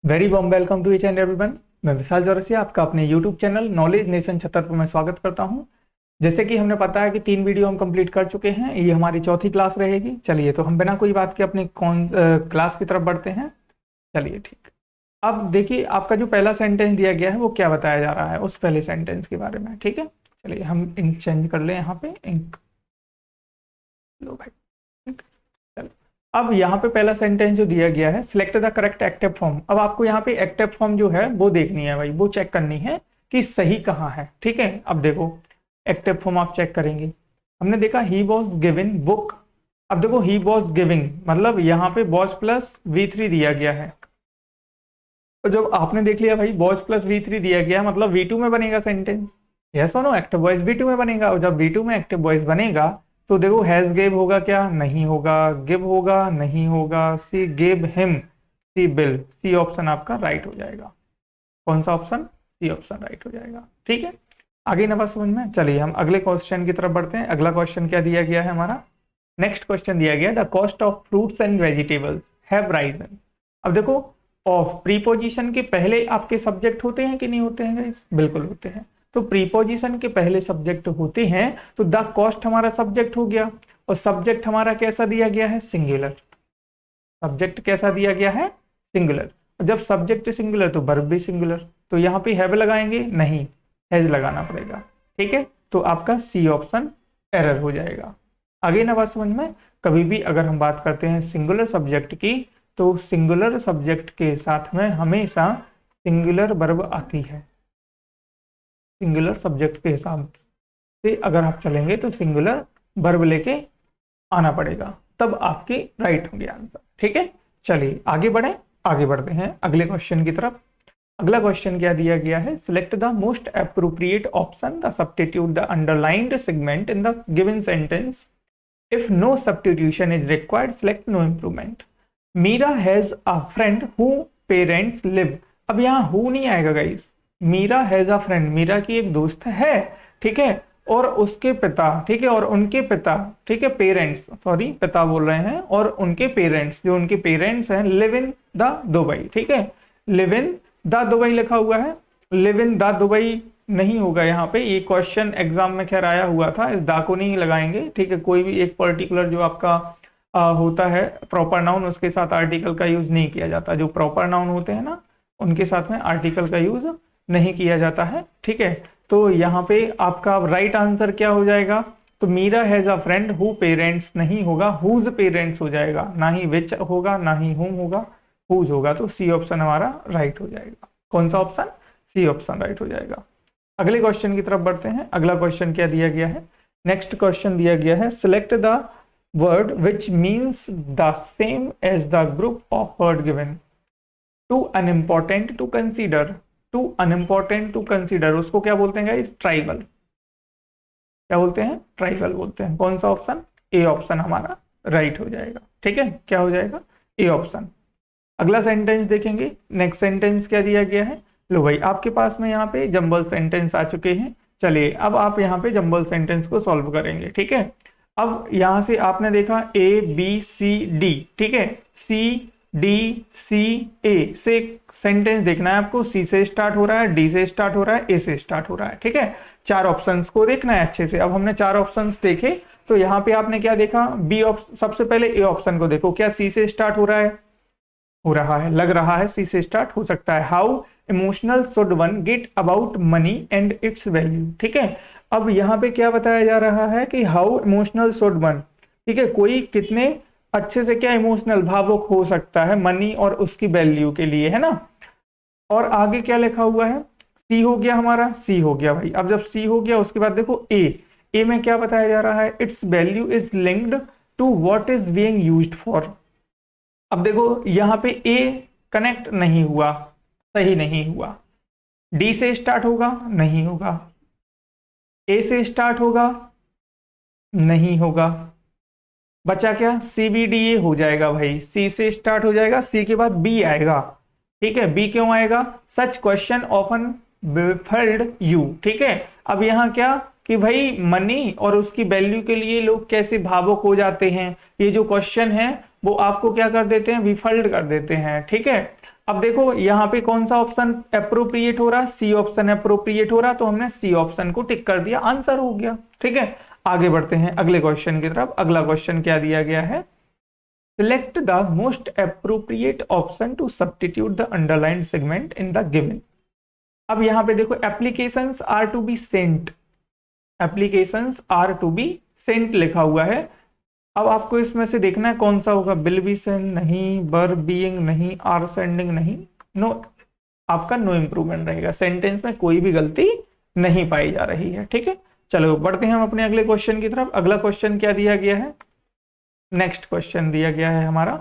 Very warm welcome to each and everyone. मैं विशाल चौरसिया आपका अपने YouTube channel knowledge nation Chhatarpur में स्वागत करता हूं। जैसे कि हमने पता है कि 3 वीडियो हम कंप्लीट कर चुके हैं, ये हमारी चौथी क्लास रहेगी। चलिए तो हम बिना कोई बात के अपनी क्लास की तरफ बढ़ते हैं। चलिए ठीक। अब देखिए आपका जो पहला सेंटेंस दिया गया है वो क्या बताया जा रहा है उस पहले सेंटेंस के बारे में। ठीक है, चलिए हम इंक चेंज कर लें, यहाँ पे इंक लो भाई। ठीक। चलो, अब यहाँ पे पहला सेंटेंस जो दिया गया है, select the correct active form. अब आपको यहाँ पे एक्टिव फॉर्म जो है वो देखनी है भाई, वो चेक करनी है कि सही कहाँ है। ठीक है, अब देखो एक्टिव फॉर्म आप चेक करेंगे। हमने देखा ही वॉज गिविंग बुक। अब देखो ही वॉज गिविंग मतलब यहाँ पे वॉज प्लस V3 दिया गया है। तो जब आपने देख लिया भाई वॉज प्लस V3 दिया गया मतलब V2 में बनेगा सेंटेंस। यस और नो, एक्टिव वॉइस V2 में बनेगा। और जब V2 में एक्टिव वॉइस बनेगा तो देखो हैज गिव होगा क्या? नहीं होगा। गिव होगा? नहीं होगा। सी गिव हिम, सी बिल। सी ऑप्शन आपका राइट हो जाएगा। कौन सा ऑप्शन? सी ऑप्शन राइट हो जाएगा। ठीक है, आगे ना बात समझ में। चलिए हम अगले क्वेश्चन की तरफ बढ़ते हैं। अगला क्वेश्चन क्या दिया गया है हमारा? नेक्स्ट क्वेश्चन दिया गया the cost of fruits and vegetables have Ryzen. अब देखो ऑफ प्रीपोजिशन के पहले आपके सब्जेक्ट होते हैं कि नहीं होते हैं गाइस? बिल्कुल होते हैं। तो प्रीपोजिशन के पहले सब्जेक्ट होते हैं तो द कॉस्ट हमारा सब्जेक्ट हो गया। और सब्जेक्ट हमारा कैसा दिया गया है? सिंगुलर। सब्जेक्ट कैसा दिया गया है? सिंगुलर। और जब सब्जेक्ट सिंगुलर तो वर्ब भी सिंगुलर। तो यहाँ पे हैव लगाएंगे? नहीं, हैज लगाना पड़ेगा। ठीक है, तो आपका सी ऑप्शन एरर हो जाएगा। आगे ना बात समझ में। कभी भी अगर हम बात करते हैं सिंगुलर सब्जेक्ट की तो सिंगुलर सब्जेक्ट के साथ में हमेशा सिंगुलर वर्ब आती है। सिंगुलर सब्जेक्ट के हिसाब से अगर आप चलेंगे तो सिंगुलर वर्ब लेके आना पड़ेगा, तब आपके राइट होंगे आंसर। ठीक है, चलिए आगे बढ़े। आगे बढ़ते हैं अगले क्वेश्चन की तरफ। अगला क्वेश्चन क्या दिया गया है? Select the most appropriate option the substitute the underlined segment in the given sentence. If no substitution is required select no improvement. Meera has a friend who parents live. अब यहाँ हु नहीं आएगा guys. Meera has a friend, Meera की एक दोस्त है। ठीक है, और उसके पिता, ठीक है, और उनके पिता, ठीक है, पेरेंट्स, सॉरी पिता बोल रहे हैं, और उनके पेरेंट्स, जो उनके पेरेंट्स हैं, लिव इन द दुबई। ठीक है, लिव इन द दुबई लिखा हुआ है, लिव इन द दुबई नहीं होगा यहाँ पे। ये क्वेश्चन एग्जाम में खैर आया हुआ था, इस दा को नहीं लगाएंगे। ठीक है, कोई भी एक पर्टिकुलर जो आपका होता है प्रॉपर नाउन, उसके साथ आर्टिकल का यूज नहीं किया जाता। जो प्रॉपर नाउन होते हैं ना, उनके साथ में आर्टिकल का यूज नहीं किया जाता है। ठीक है, तो यहाँ पे आपका राइट आंसर क्या हो जाएगा? तो Meera has a friend who parents नहीं होगा, हुज पेरेंट्स हो जाएगा। ना ही विच होगा, ना ही हुम होगा, हुज होगा। तो सी ऑप्शन हमारा राइट हो जाएगा। कौन सा ऑप्शन? सी ऑप्शन राइट हो जाएगा। अगले क्वेश्चन की तरफ बढ़ते हैं। अगला क्वेश्चन क्या दिया गया है? नेक्स्ट क्वेश्चन दिया गया है select the word which means the same as the group of word given. Too unimportant to consider. Too unimportant to consider उसको क्या बोलते हैं गाइस? ट्राइबल। क्या बोलते हैं? ट्राइबल बोलते हैं। कौन सा ऑप्शन? ए ऑप्शन हमारा राइट हो जाएगा। ठीक है, क्या हो जाएगा? A option. अगला सेंटेंस देखेंगे। नेक्स्ट सेंटेंस क्या दिया गया है? लो भाई आपके पास में यहाँ पे जंबल सेंटेंस आ चुके हैं। चलिए अब आप यहाँ पे जंबल सेंटेंस को सॉल्व करेंगे। ठीक है, अब यहाँ से आपने देखा ABCD, ठीक है, CDCA से सेंटेंस देखना है आपको। सी से स्टार्ट हो रहा है, डी से स्टार्ट हो रहा है, ए से स्टार्ट हो रहा है। ठीक है, 4 ऑप्शंस को देखना है अच्छे से। अब हमने 4 ऑप्शंस देखे तो यहाँ पे आपने क्या देखा? B option. सबसे पहले ए ऑप्शन को देखो, क्या सी से स्टार्ट हो रहा है? हो रहा है, लग रहा है सी से स्टार्ट हो सकता है। How emotional should one get about money and it's value. ठीक है, अब यहाँ पे क्या बताया जा रहा है कि हाउ इमोशनल शुड वन, ठीक है, कोई कितने अच्छे से क्या इमोशनल भावुक हो सकता है मनी और उसकी वैल्यू के लिए, है ना। और आगे क्या लिखा हुआ है? सी हो गया हमारा, सी हो गया भाई। अब जब सी हो गया उसके बाद देखो ए में क्या बताया जा रहा है? It's value is linked to what is being used for. अब देखो यहाँ पे ए कनेक्ट नहीं हुआ, सही नहीं हुआ। डी से स्टार्ट होगा? नहीं होगा। ए से स्टार्ट होगा? नहीं होगा। बचा क्या? CBDA हो जाएगा भाई। सी से स्टार्ट हो जाएगा, सी के बाद बी आएगा। ठीक है, बी क्यों आएगा? Such question often baffled you. ठीक है, अब यहाँ क्या कि भाई मनी और उसकी वैल्यू के लिए लोग कैसे भावुक हो जाते हैं, ये जो क्वेश्चन है वो आपको क्या कर देते हैं? विफल्ड कर देते हैं। ठीक है, अब देखो यहाँ पे कौन सा ऑप्शन अप्रोप्रिएट हो रहा है, सी ऑप्शन अप्रोप्रिएट हो रहा, तो हमने सी ऑप्शन को टिक कर दिया, आंसर हो गया। ठीक है, आगे बढ़ते हैं अगले क्वेश्चन की तरफ। अगला क्वेश्चन क्या दिया गया है, select the most appropriate option to substitute the underlined segment in the given. अब यहाँ पे देखो applications are to be sent, applications are to be sent लिखा हुआ है। अब आपको इसमें से देखना है कौन सा होगा, विल बी सेंड नहीं, वर बीइंग नहीं, आर सेंडिंग नहीं, नो, आपका नो इंप्रूवमेंट रहेगा, सेंटेंस में कोई भी गलती नहीं पाई जा रही है। ठीक है, चलो बढ़ते हैं हम अपने अगले क्वेश्चन की तरफ। अगला क्वेश्चन क्या दिया गया है, नेक्स्ट क्वेश्चन दिया गया है हमारा।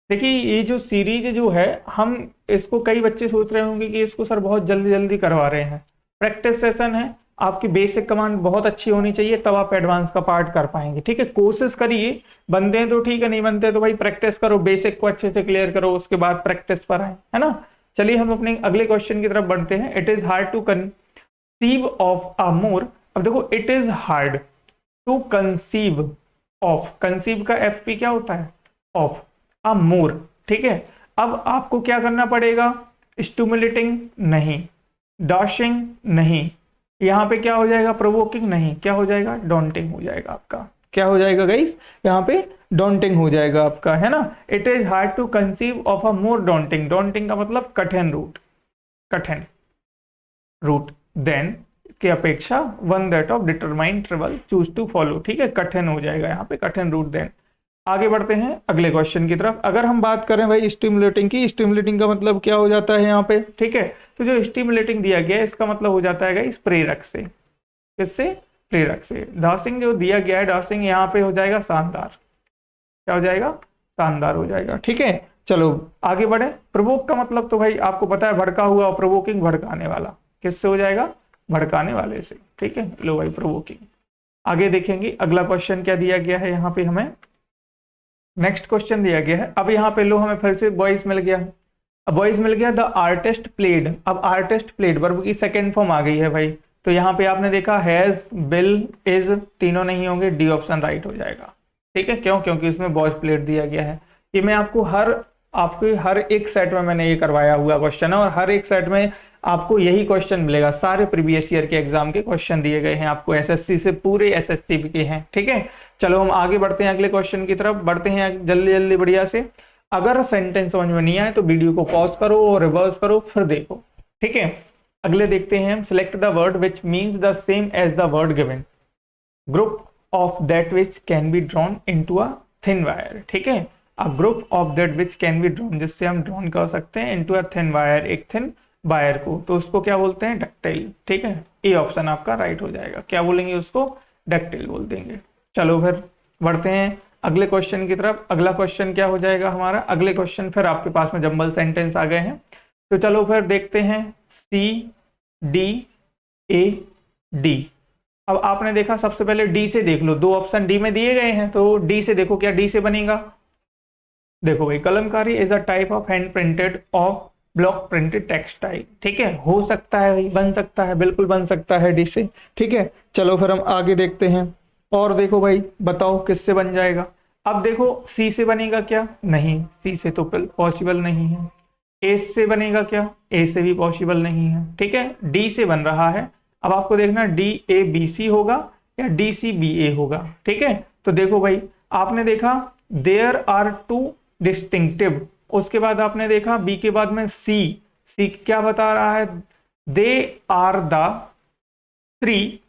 देखिए ये जो सीरीज जो है, हम इसको कई बच्चे सोच रहे होंगे कि इसको सर बहुत जल्दी जल्दी करवा रहे हैं, प्रैक्टिस सेशन है, आपकी बेसिक कमांड बहुत अच्छी होनी चाहिए तब आप एडवांस का पार्ट कर पाएंगे। ठीक है, कोशिश करिए, बनते हैं तो ठीक है, नहीं बनते तो भाई प्रैक्टिस करो, बेसिक को अच्छे से क्लियर करो, उसके बाद प्रैक्टिस पर आए, है ना। चलिए हम अपने अगले क्वेश्चन की तरफ बढ़ते हैं। It is hard to conceive of a more, अब देखो it is hard to conceive of, conceive का एफपी क्या होता है, ऑफ अ मोर। ठीक है, अब आपको क्या करना पड़ेगा, स्टिमुलेटिंग नहीं, डैशिंग नहीं, यहाँ पे क्या हो जाएगा, प्रोवोकिंग नहीं, क्या हो जाएगा, डॉन्टिंग हो जाएगा आपका, क्या हो जाएगा गाइस, यहाँ पे डॉन्टिंग हो जाएगा आपका, है ना। It is hard to conceive of a more daunting, daunting का मतलब कठिन रूट, कठिन रूट देन की अपेक्षा, one that of determined travel choose to follow. ठीक है, कठिन हो जाएगा यहाँ पे, कठिन रूट देन। आगे बढ़ते हैं अगले क्वेश्चन की तरफ। अगर हम बात करें भाई स्टिमुलेटिंग की, स्टिमुलेटिंग का मतलब क्या हो जाता है यहाँ पे, ठीक है, तो जो स्टिमुलेटिंग दिया गया है इसका मतलब हो जाता है इस प्रेरक से, किससे, प्रेरक से। डैशिंग जो दिया गया है, डैशिंग यहाँ पे हो जाएगा शानदार, क्या हो जाएगा, शानदार हो जाएगा। ठीक है, चलो आगे बढ़े। प्रवोक का मतलब तो भाई आपको पता है भड़का हुआ, और प्रवोकिंग भड़काने वाला, किससे हो जाएगा, भड़काने वाले से। ठीक है, लो भाई प्रवोकिंग। आगे देखेंगे अगला क्वेश्चन क्या दिया गया है यहाँ पे हमें, नेक्स्ट क्वेश्चन दिया गया है। अब यहाँ पे लो हमें फिर से बॉयज मिल गया, अब बॉयज मिल गया, द आर्टिस्ट प्लेड। अब आर्टिस्ट प्लेड वर्ब की सेकेंड फॉर्म आ गई है भाई, तो यहाँ पे आपने देखा हैज, बिल, इज, तीनों नहीं होंगे, डी ऑप्शन राइट हो जाएगा। ठीक है, क्यों, क्योंकि इसमें बॉयज प्लेड दिया गया है। ये मैं आपको हर एक सेट में मैंने ये करवाया हुआ क्वेश्चन है, और हर एक सेट में आपको यही क्वेश्चन मिलेगा, सारे प्रीवियस ईयर के एग्जाम के क्वेश्चन दिए गए हैं आपको, एसएससी से, पूरे एसएससी के हैं। ठीक है, चलो हम आगे बढ़ते हैं अगले क्वेश्चन की तरफ, बढ़ते हैं जल्दी जल्दी बढ़िया से। अगर सेंटेंस समझ में नहीं आए तो वीडियो को पॉज करो और रिवर्स करो, फिर देखो। ठीक है, अगले देखते हैं हम, select the word which means the same as the word given, group of that which can be drawn into a thin wire. ठीक है, a group of that which can be drawn, जिससे हम ड्रॉन कर सकते हैं into a thin wire, एक thin wire को, तो उसको क्या बोलते हैं, डक्टाइल। ठीक है, ए ऑप्शन आपका राइट हो जाएगा, क्या बोलेंगे उसको, डक्टाइल बोल देंगे। चलो फिर बढ़ते हैं अगले क्वेश्चन की तरफ। अगला क्वेश्चन क्या हो जाएगा हमारा, अगले क्वेश्चन फिर आपके पास में जंबल सेंटेंस आ गए हैं, तो चलो फिर देखते हैं, सी, डी, ए, डी। अब आपने देखा सबसे पहले डी से देख लो, दो ऑप्शन डी में दिए गए हैं, तो डी से देखो क्या डी से बनेगा। देखो भाई, Kalamkari is a type of hand printed of block printed textile. ठीक है, हो सकता है भाई, बन सकता है, बिल्कुल बन सकता है डी से। ठीक है, चलो फिर हम आगे देखते हैं, और देखो भाई बताओ किससे बन जाएगा। अब देखो सी से बनेगा क्या, नहीं, सी से तो पॉसिबल नहीं है। ए से बनेगा क्या, ए से भी पॉसिबल नहीं है। ठीक है, डी से बन रहा है। अब आपको देखना डी ए बी सी होगा या डी सी बी ए होगा। ठीक है, तो देखो भाई आपने देखा देयर आर टू डिस्टिंक्टिव, उसके बाद आपने देखा बी के बाद में सी, सी क्या बता रहा है, दे आर द थ्री।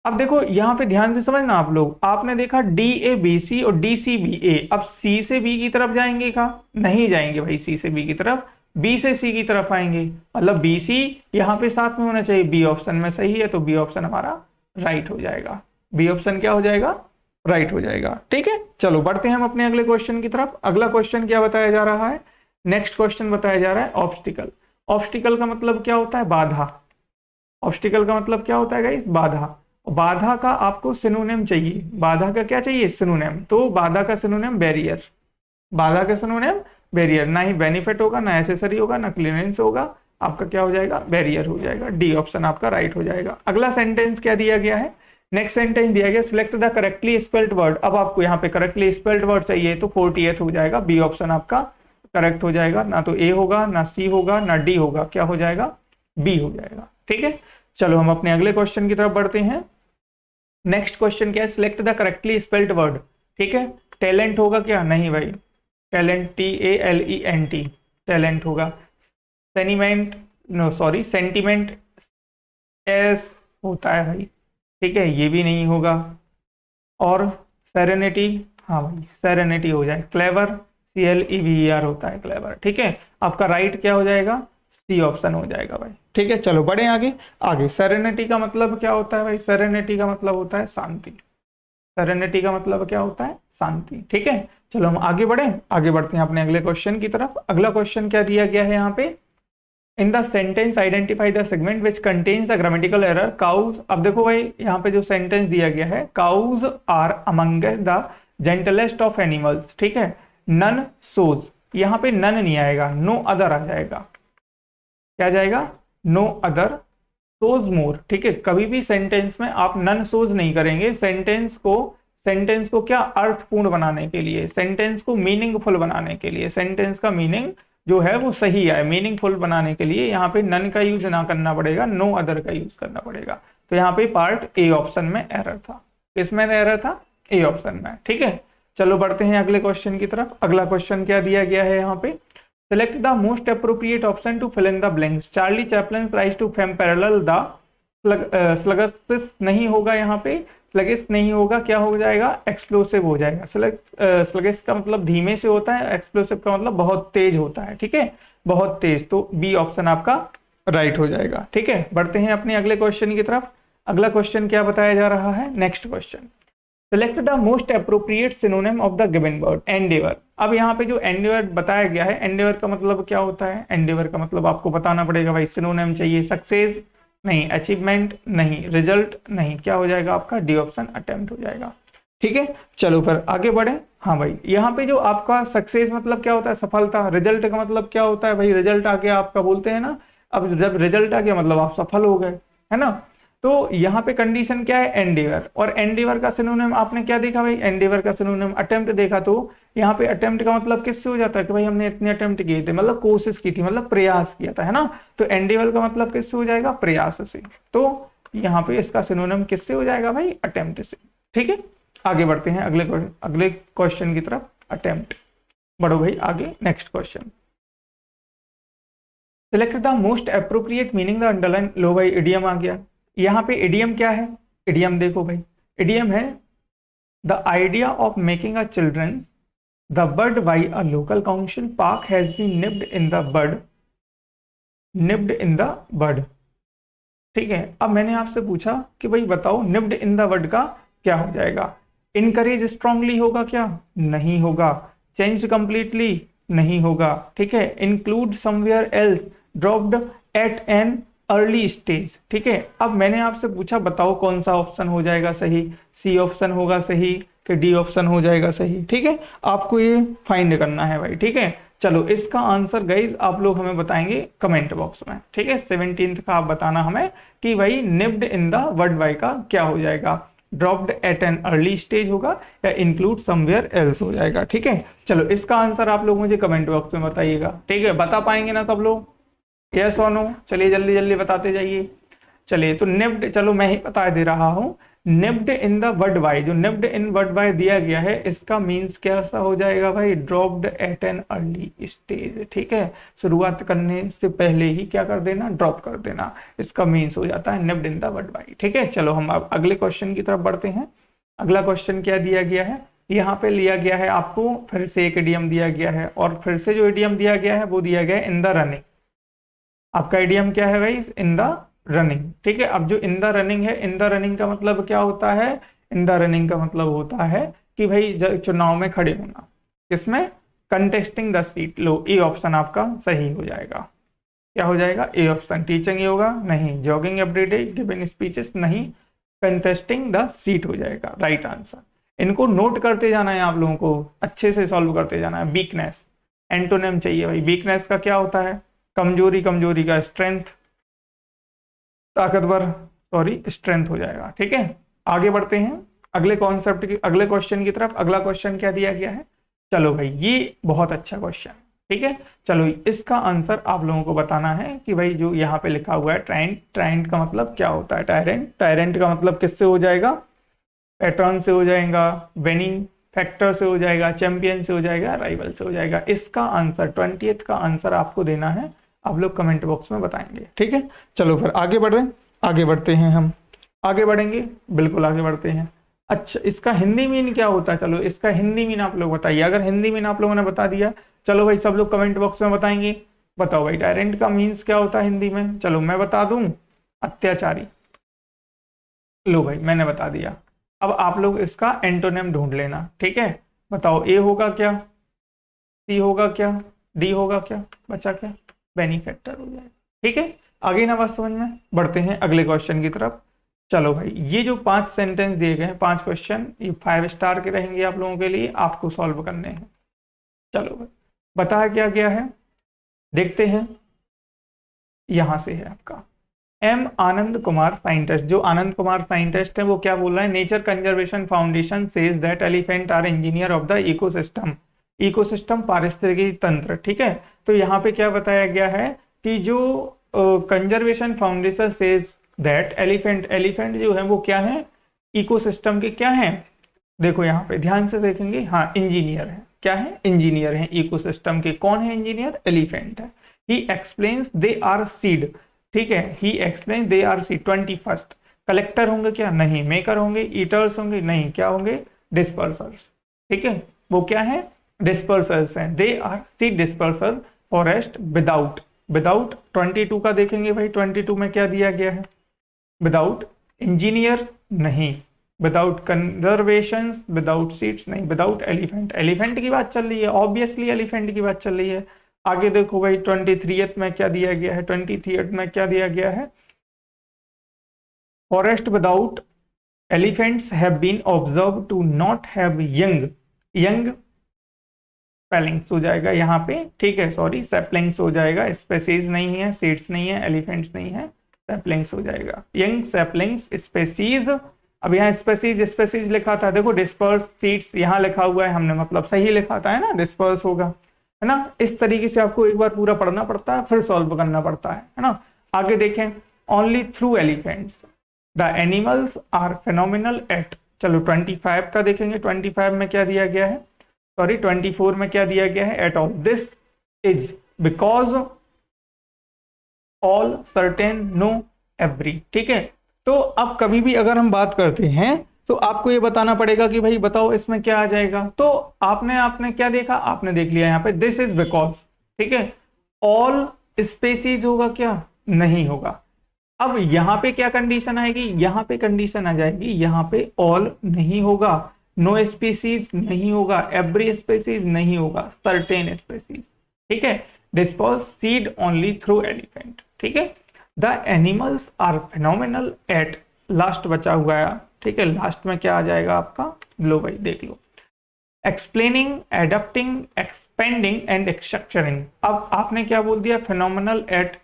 अब देखो यहाँ पे ध्यान से समझना आप लोग, आपने देखा डी ए बी सी और डी सी बी ए, अब सी से बी की तरफ जाएंगे क्या, नहीं जाएंगे भाई, सी से बी की तरफ, बी से सी की तरफ आएंगे, मतलब बी सी यहाँ पे साथ में होना चाहिए, बी ऑप्शन में सही है, तो बी ऑप्शन हमारा राइट हो जाएगा, बी ऑप्शन क्या हो जाएगा, राइट हो जाएगा। ठीक है, चलो बढ़ते हैं हम अपने अगले क्वेश्चन की तरफ। अगला क्वेश्चन क्या बताया जा रहा है, नेक्स्ट क्वेश्चन बताया जा रहा है ऑब्स्टिकल। ऑब्स्टिकल का मतलब क्या होता है, बाधा। ऑब्स्टिकल का मतलब क्या होता है गाइस, बाधा। बाधा का आपको सिनोनिम चाहिए, बाधा का क्या चाहिए, सिनोनिम, तो बाधा का सिनोनिम बैरियर, बाधा का सिनोनिम बैरियर, ना ही बेनिफिट होगा, ना एसेसरी होगा, ना क्लीयरेंस होगा, आपका क्या हो जाएगा, बैरियर हो जाएगा, डी ऑप्शन आपका राइट हो जाएगा। अगला सेंटेंस क्या दिया गया है, नेक्स्ट सेंटेंस दिया गया, select the correctly spelled word. अब आपको यहाँ पे करेक्टली स्पेल्ड वर्ड चाहिए तो 40th हो जाएगा, बी ऑप्शन आपका करेक्ट हो जाएगा, ना तो ए होगा, ना सी होगा, ना डी होगा, क्या हो जाएगा, बी हो जाएगा। ठीक है, चलो हम अपने अगले क्वेश्चन की तरफ बढ़ते हैं। नेक्स्ट क्वेश्चन क्या है, select the correctly spelled word. ठीक है, टैलेंट होगा क्या, नहीं भाई, टैलेंट TALENT टैलेंट होगा। सेनिमेंट, नो सॉरी, सेंटिमेंट एस होता है भाई, ठीक है, ये भी नहीं होगा। और सेरेनिटी, हाँ भाई सेरेनिटी हो जाए। क्लेवर, CLEVER होता है क्लेवर। ठीक है, आपका राइट क्या हो जाएगा, सी ऑप्शन हो जाएगा भाई। ठीक है, चलो बढ़े आगे। आगे सेरेनिटी का मतलब क्या होता है भाई, सेरेनिटी का मतलब होता है शांति। सेरेनिटी का मतलब क्या होता है, शांति। ठीक है, चलो हम आगे बढ़े, आगे बढ़ते हैं अपने अगले क्वेश्चन की तरफ। अगला क्वेश्चन क्या दिया गया है यहाँ पे, in the sentence identify the segment which contains the grammatical error cause. अब देखो भाई यहाँ पे जो सेंटेंस दिया गया है, cows are among the gentlest of animals. ठीक है, नन सोज, यहाँ पे नन नहीं आएगा, नो अदर आ जाएगा। क्या जाएगा, नो अदर सोज मोर। ठीक है, कभी भी सेंटेंस में आप नन सोज नहीं करेंगे। सेंटेंस को क्या अर्थपूर्ण बनाने के लिए, सेंटेंस को मीनिंगफुल बनाने के लिए, सेंटेंस का मीनिंग जो है वो सही है, मीनिंगफुल बनाने के लिए यहाँ पे नन का यूज ना करना पड़ेगा, नो अदर का यूज करना पड़ेगा। तो यहाँ पे पार्ट ए ऑप्शन में एरर था। किसमें एरर था, ए ऑप्शन में। ठीक है, चलो बढ़ते हैं अगले क्वेश्चन की तरफ। अगला क्वेश्चन क्या दिया गया है यहाँ पे, select the most appropriate option to fill in the blanks. Charlie Chaplin tries to fame parallel the slugs, नहीं होगा यहाँ पे, स्लगिस नहीं होगा, क्या हो जाएगा, एक्सप्लोसिव हो जाएगा। स्लगिस का मतलब धीमे से होता है, एक्सप्लोसिव का मतलब बहुत तेज होता है। ठीक है, बहुत तेज, तो बी ऑप्शन आपका राइट हो जाएगा। ठीक है, बढ़ते हैं अपने अगले क्वेश्चन की तरफ। अगला क्वेश्चन क्या बताया जा रहा है, next question, select the most appropriate synonym of the given word Endeavour. अब यहाँ पे जो एंडेवर बताया गया है, एंडेवर का मतलब क्या होता है, एंडेवर का मतलब आपको बताना पड़ेगा भाई। सिनोनिम चाहिए, सक्सेस नहीं, अचीवमेंट नहीं, रिजल्ट नहीं, क्या हो जाएगा आपका, डी ऑप्शन अटेम्प्ट हो जाएगा। ठीक है, चलो फिर आगे बढ़े। हाँ भाई, यहाँ पे जो आपका सक्सेस मतलब क्या होता है, सफलता। रिजल्ट का मतलब क्या होता है भाई, रिजल्ट आ गया आपका, बोलते हैं ना, अब जब रिजल्ट आ गया मतलब आप सफल हो गए, है ना। तो यहाँ पे कंडीशन क्या है, एंडेवर। और एंडेवर का सिनोनिम आपने क्या देखा भाई, एंडेवर का सिनोनिम अटेम्प्ट देखा। तो यहाँ पे अटेम्प्ट का मतलब किससे हो जाता है कि भाई हमने इतने अटेम्प्ट किए थे, मतलब कोशिश की थी, मतलब प्रयास किया था, है ना। तो एंडेवर का मतलब किससे हो जाएगा, प्रयास से। तो यहाँ पे इसका सिनोनिम किससे हो जाएगा भाई, अटेम्प्ट से। ठीक है, आगे बढ़ते हैं अगले क्वेश्चन की तरफ, अटेम्प्ट। बढ़ो भाई आगे, next question, select the most appropriate meaning the underline. लो भाई इडियम आ गया। यहाँ पे इडियम क्या है, इडियम देखो भाई, इडियम है the idea of making a children the bird by a local council park has been nipped in the bird. ठीक है, अब मैंने आपसे पूछा कि भाई बताओ निप्ड इन द बर्ड का क्या हो जाएगा। इनकरेज स्ट्रांगली होगा क्या, नहीं होगा। चेंज कंप्लीटली नहीं होगा। ठीक है, include somewhere else, dropped at an early stage. ठीक है, अब मैंने आपसे पूछा बताओ कौन सा ऑप्शन हो जाएगा सही, सी ऑप्शन होगा सही कि डी ऑप्शन हो जाएगा सही। ठीक है, आपको ये फाइंड करना है भाई। ठीक है, चलो इसका आंसर गाइज आप लोग हमें बताएंगे कमेंट बॉक्स में। ठीक है, 17th का आप बताना हमें कि भाई nipped in the word by का क्या हो जाएगा, dropped at an early stage होगा या इंक्लूड समवेयर एल्स हो जाएगा। ठीक है, चलो इसका आंसर आप लोग मुझे कमेंट बॉक्स में बताइएगा। ठीक है, बता पाएंगे ना सब लोग, यस और नो। चलिए जल्दी जल्दी बताते जाइए। चलिए तो निप्ड, चलो मैं ही बता दे रहा हूं, nipped in the word by, जो निप्ड इन वर्ड बाय दिया गया है इसका मींस कैसा हो जाएगा भाई, dropped at an early stage. ठीक है, शुरुआत करने से पहले ही क्या कर देना, ड्रॉप कर देना, इसका मींस हो जाता है nipped in the word bye. ठीक है, चलो हम अब अगले क्वेश्चन की तरफ बढ़ते हैं। अगला क्वेश्चन क्या दिया गया है, यहाँ पे लिया गया है आपको फिर से एक इडियम दिया गया है, और फिर से जो इडियम दिया गया है वो दिया गया है इन द रनिंग। आपका इडियम क्या है भाई, इन द रनिंग। ठीक है, अब जो इन द रनिंग है, इन द रनिंग का मतलब क्या होता है, इन द रनिंग का मतलब होता है कि भाई चुनाव में खड़े होना, किसमें, contesting the seat. Low A option आपका सही हो जाएगा, क्या हो जाएगा, ए ऑप्शन। टीचिंग योगा नहीं, जॉगिंग एवरीडे, गिविंग स्पीचेस नहीं, कंटेस्टिंग द सीट हो जाएगा राइट आंसर। इनको नोट करते जाना है आप लोगों को, अच्छे से सॉल्व करते जाना है। वीकनेस, एंटोनिम चाहिए भाई, वीकनेस का क्या होता है, कमजोरी, कमजोरी का स्ट्रेंथ, ताकतवर, सॉरी स्ट्रेंथ हो जाएगा। ठीक है, आगे बढ़ते हैं अगले कॉन्सेप्ट की, अगले क्वेश्चन की तरफ। अगला क्वेश्चन क्या दिया गया है, चलो भाई ये बहुत अच्छा क्वेश्चन, ठीक है, चलो इसका आंसर आप लोगों को बताना है कि भाई जो यहाँ पे लिखा हुआ है ट्राइंट, ट्राइंट का मतलब क्या होता है? टायरेंट, टायरेंट का मतलब किससे हो जाएगा? पैटर्न से हो जाएगा, विनिंग फैक्टर से हो जाएगा, चैंपियन से हो जाएगा, राइवल से हो जाएगा। इसका आंसर 20th का आंसर आपको देना है, आप लोग कमेंट बॉक्स में बताएंगे। ठीक है, चलो फिर आगे बढ़ रहे हैं, आगे बढ़ते हैं, हम आगे बढ़ेंगे, बिल्कुल आगे बढ़ते हैं। अच्छा, इसका हिंदी मीन क्या होता है? चलो इसका हिंदी मीन आप लोग बताइए। अगर हिंदी मीन आप लोगों ने बता दिया, चलो भाई सब लोग कमेंट बॉक्स में बताएंगे। बताओ भाई टायरेंट का मीन्स क्या होता है हिंदी में? चलो मैं बता दूं, अत्याचारी। लो भाई मैंने बता दिया। अब आप लोग इसका एंटोनिम ढूंढ लेना। ठीक है, बताओ ए होगा क्या, सी होगा क्या, डी होगा क्या, बचा क्या? बेनिफैक्टर हो जाएगा। ठीक है, आगे ना बात समझ में, बढ़ते हैं अगले क्वेश्चन की तरफ। चलो भाई ये जो 5 सेंटेंस दिए गए हैं, 5 क्वेश्चन, ये 5 स्टार के रहेंगे आप लोगों के लिए, आपको सॉल्व करने हैं। चलो भाई बताया क्या गया है, देखते हैं। यहां से है आपका एम आनंद कुमार साइंटिस्ट। जो आनंद कुमार साइंटिस्ट है वो क्या बोल रहा है? Nature conservation foundation says that elephant are engineer of the ecosystem. Ecosystem पारिस्थितिकी तंत्र। ठीक है, तो यहाँ पे क्या बताया गया है कि जो conservation foundation says that elephant, elephant जो है वो क्या है? इकोसिस्टम के क्या है? देखो यहाँ पे ध्यान से देखेंगे, हाँ इंजीनियर है। क्या है? इंजीनियर है इकोसिस्टम के। कौन है इंजीनियर? एलिफेंट है। He explains they are seed. ठीक है, he explain they are seed. 21st collector होंगे क्या? नहीं। मेकर होंगे? ईटर्स होंगे? नहीं। क्या होंगे? डिस्पर्सर्स। ठीक है, वो क्या है? डिस्पर्सर्स हैं। They are seed disperser forest without, without 22 का देखेंगे भाई, 22 में क्या दिया गया है? विदाउट इंजीनियर नहीं, विदाउट कंजर्वेशन, विदाउट सीड्स नहीं, विदाउट एलिफेंट। एलिफेंट की बात चल रही है, ऑब्वियसली एलिफेंट की बात चल रही है। आगे देखो भाई 23th में क्या दिया गया है? 23rd में क्या दिया गया है? Forest without elephants have been observe to not have young, young saplings हो जाएगा यहाँ पे। ठीक है, सॉरी सैपलिंग्स हो जाएगा, स्पेसीज नहीं है, सीड्स नहीं है, एलिफेंट्स नहीं है, सैपलिंग्स हो जाएगा। Young saplings species. अब यहाँ स्पेसीज, स्पेसीज लिखा था, देखो डिस्पर्स सीड्स यहाँ लिखा हुआ है हमने, मतलब सही लिखा था है ना, डिस्पर्स होगा, है ना। इस तरीके से आपको एक बार पूरा पढ़ना पड़ता है, फिर सॉल्व करना पड़ता है ना। आगे देखें, only through elephants the animals are phenomenal at. चलो 25 का देखेंगे, 25 में क्या दिया गया है? सॉरी 24 में क्या दिया गया है? At all this is because all certain know every. ठीक है, तो अब कभी भी अगर हम बात करते हैं तो आपको ये बताना पड़ेगा कि भाई बताओ इसमें क्या आ जाएगा। तो आपने क्या देखा? आपने देख लिया यहाँ पे दिस इज बिकॉज। ठीक है, ऑल स्पेसीज होगा क्या? नहीं होगा। अब यहाँ पे क्या कंडीशन आएगी? यहाँ पे कंडीशन आ जाएगी, यहाँ पे ऑल नहीं होगा, नो स्पीसीज नहीं होगा, एवरी स्पीसीज नहीं होगा, सर्टेन स्पीसीज। ठीक है, disperse seed only through elephant. ठीक है, the animals are phenomenal at, last बचा हुआ है। ठीक है, लास्ट में क्या आ जाएगा आपका? लो भाई देख लो, explaining, adapting, expanding and structuring. अब आपने क्या बोल दिया? फेनोमिनल एट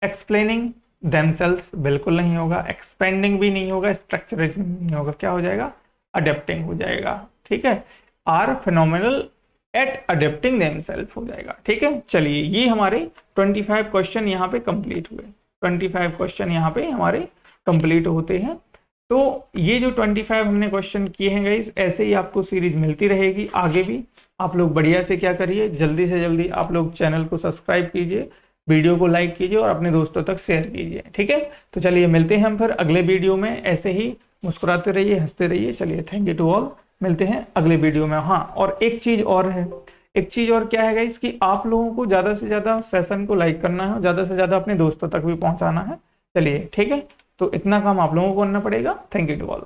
एक्सप्लेनिंग देमसेल्व्स, बिल्कुल नहीं होगा, एक्सपेंडिंग भी नहीं होगा, स्ट्रक्चरिंग नहीं होगा, क्या हो जाएगा? अडेप्टिंग हो जाएगा। ठीक है, are phenomenal at adapting themself हो जाएगा। ठीक है, चलिए ये हमारे 25 क्वेश्चन यहाँ पे कंप्लीट हुए। 25 क्वेश्चन यहाँ पे हमारे कंप्लीट होते हैं। तो ये जो 25 हमने क्वेश्चन किए हैं गाइस, ऐसे ही आपको सीरीज मिलती रहेगी आगे भी। आप लोग बढ़िया से क्या करिए, जल्दी से जल्दी आप लोग चैनल को सब्सक्राइब कीजिए, वीडियो को लाइक कीजिए और अपने दोस्तों तक शेयर कीजिए। ठीक है, तो चलिए मिलते हैं हम फिर अगले वीडियो में। ऐसे ही मुस्कुराते रहिए, हंसते रहिए। चलिए थैंक यू टू ऑल, मिलते हैं अगले वीडियो में। हाँ, और एक चीज और है, एक चीज और क्या है गाइस कि आप लोगों को ज्यादा से ज्यादा सेशन को लाइक करना है, ज्यादा से ज्यादा अपने दोस्तों तक भी पहुंचाना है। चलिए ठीक है, तो इतना काम आप लोगों को करना पड़ेगा। Thank you to all.